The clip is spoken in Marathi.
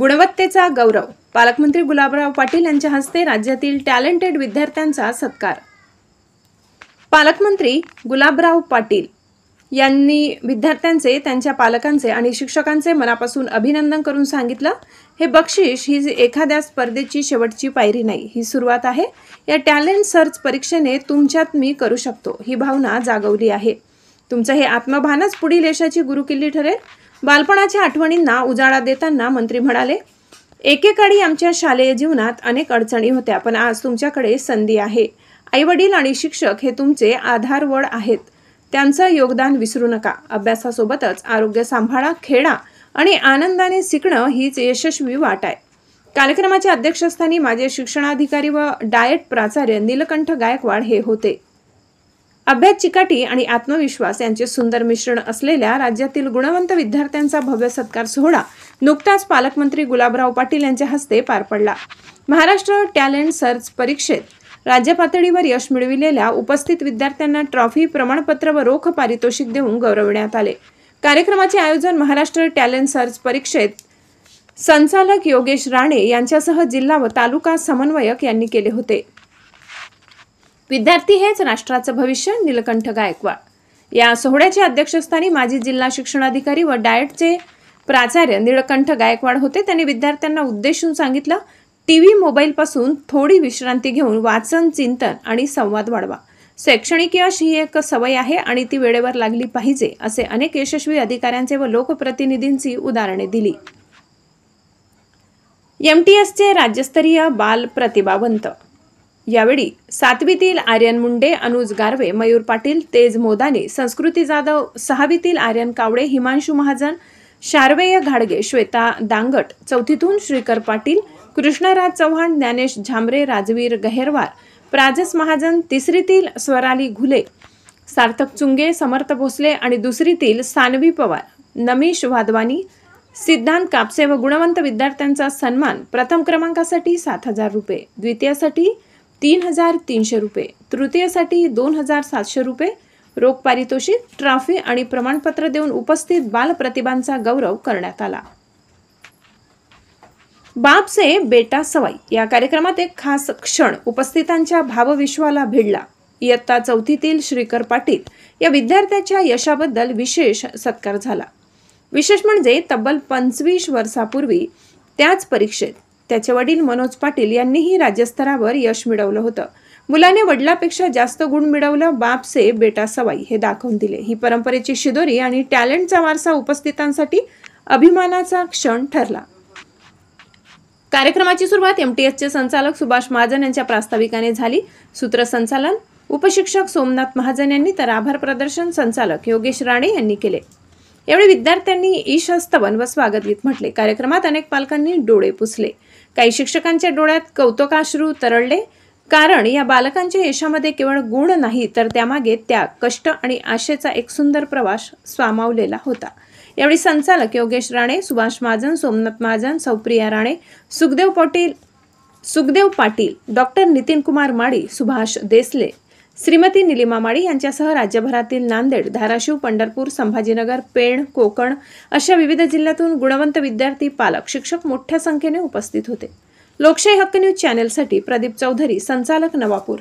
गुणवत्तेचा गौरव. पालकमंत्री गुलाबराव पाटील यांच्या हस्ते राज्यातील टॅलेंटेड विद्यार्थ्यांचा सत्कार. पालकमंत्री गुलाबराव पाटील यांनी विद्यार्थ्यांचे, त्यांच्या पालकांचे आणि शिक्षकांचे मनापासून अभिनंदन करून सांगितलं, हे बक्षीस ही एखाद्या स्पर्धेची शेवटची पायरी नाही, ही सुरुवात आहे. या टॅलेंट सर्च परीक्षेने तुमच्यात मी करू शकतो ही भावना जागवली आहे. तुमचं हे आत्मभानच पुढील यशाची गुरुकिल्ली ठरेल. बालपणाच्या आठवणींना उजाळा देताना मंत्री म्हणाले, एकेकाळी आमच्या शालेय जीवनात अनेक अडचणी होत्या, पण आज तुमच्याकडे संधी आहे. आईवडील आणि शिक्षक हे तुमचे आधारवड आहेत. त्यांचं योगदान विसरू नका. अभ्यासासोबतच आरोग्य सांभाळा, खेळा आणि आनंदाने शिकणं हीच यशस्वी वाट आहे. कार्यक्रमाच्या अध्यक्षस्थानी माजी शिक्षणाधिकारी व डाएट प्राचार्य नीलकंठ गायकवाड हे होते. अभ्यास, चिकाटी आणि आत्मविश्वास यांचे सुंदर मिश्रण असलेल्या राज्यातील गुणवंत विद्यार्थ्यांचा भव्य सत्कार सोहळा नुकताच पालकमंत्री गुलाबराव पाटील यांच्या हस्ते पार पडला. महाराष्ट्र टॅलेंट सर्च परीक्षेत राज्य पातळीवर यश मिळविलेल्या उपस्थित विद्यार्थ्यांना ट्रॉफी, प्रमाणपत्र व रोख पारितोषिक देऊन गौरविण्यात आले. कार्यक्रमाचे आयोजन महाराष्ट्र टॅलेंट सर्च परीक्षेत संचालक योगेश राणे यांच्यासह जिल्हा व तालुका समन्वयक यांनी केले होते. विद्यार्थी हेच राष्ट्राचं भविष्य. नीलकंठ गायकवाड. या सोहळ्याच्या अध्यक्षस्थानी माजी जिल्हा शिक्षणाधिकारी व डाएटचे प्राचार्य नीलकंठ गायकवाड होते. त्यांनी विद्यार्थ्यांना उद्देशून सांगितलं, टीव्ही, मोबाईल पासून थोडी विश्रांती घेऊन वाचन, चिंतन आणि संवाद वाढवा. शैक्षणिक यश ही एक सवय आहे आणि ती वेळेवर लागली पाहिजे, असे अनेक यशस्वी अधिकाऱ्यांचे व लोकप्रतिनिधींची उदाहरणे दिली. MTSचे राज्यस्तरीय बाल प्रतिभावंत. यावेळी 7वीतील आर्यन मुंडे, अनुज गारवे, मयूर पाटील, तेज मोदाने, संस्कृती जाधव, 6वीतील आर्यन कावडे, हिमांशु महाजन, शारवेय घाडगे, श्वेता दांगट, 4थीतून श्रीकर पाटील, कृष्णराज चव्हाण, ज्ञानेश झांबरे, राजवीर गहेरवार, प्राजस महाजन, 3रीतील स्वराली घुले, सार्थक चुंगे, समर्थ भोसले आणि 2रीतील सानवी पवार, नमीश वाधवानी, सिद्धांत कापसे व गुणवंत विद्यार्थ्यांचा सन्मान. प्रथम क्रमांकासाठी 7,000 रुपये, द्वितीयसाठी 3,300 रुपये, तृतीयसाठी 2,700 रुपये रोख पारितोषिक, ट्रॉफी आणि प्रमाणपत्र देऊन उपस्थित बालप्रतिभांचा गौरव करण्यात आला. बाप से बेटा सवाई या कार्यक्रमात एक खास क्षण उपस्थितांच्या भावविश्वाला भिडला. इयत्ता 4थीतील श्रीकर पाटील या विद्यार्थ्याच्या यशाबद्दल विशेष सत्कार झाला. विशेष म्हणजे तब्बल 25 वर्षापूर्वी त्याच परीक्षेत त्याचे वडील मनोज पाटील यांनीही राज्यस्तरावर यश मिळवलं होतं. मुलाने वडिलापेक्षा जास्त गुण मिळवलं. बाप से बेटा सवाई हे दाखवून दिले. ही परंपरेची शिदोरी आणि टॅलेंटचा वारसा उपस्थितांसाठी अभिमानाचा क्षण ठरला. कार्यक्रमाची सुरुवात MTSचे संचालक सुभाष महाजन यांच्या प्रास्ताविकाने झाली. सूत्रसंचालन उपशिक्षक सोमनाथ महाजन यांनी तर आभार प्रदर्शन संचालक योगेश राणे यांनी केले. यावेळी विद्यार्थ्यांनी ईशस्तवन व स्वागतगीत म्हटले. कार्यक्रमात अनेक पालकांनी डोळे पुसले. काही शिक्षकांच्या डोळ्यात कौतुकाश्रू तरळले, कारण या बालकांच्या यशामध्ये केवळ गुण नाही तर त्यामागे त्याग, कष्ट आणि आशेचा एक सुंदर प्रवास सामावलेला होता. यावेळी संचालक योगेश राणे, सुभाष महाजन, सोमनाथ महाजन, सौप्रिया राणे, सुखदेव पाटील, डॉक्टर नितीन कुमार माळी, सुभाष देसले, श्रीमती निलिमा माळी यांच्यासह राज्यभरातील नांदेड, धाराशिव, पंढरपूर, संभाजीनगर, पेण, कोकण अशा विविध जिल्ह्यातून गुणवंत विद्यार्थी, पालक, शिक्षक मोठ्या संख्येने उपस्थित होते. लोकशाही हक्क न्यूज चॅनेलसाठी प्रदीप चौधरी, संचालक, नवापूर.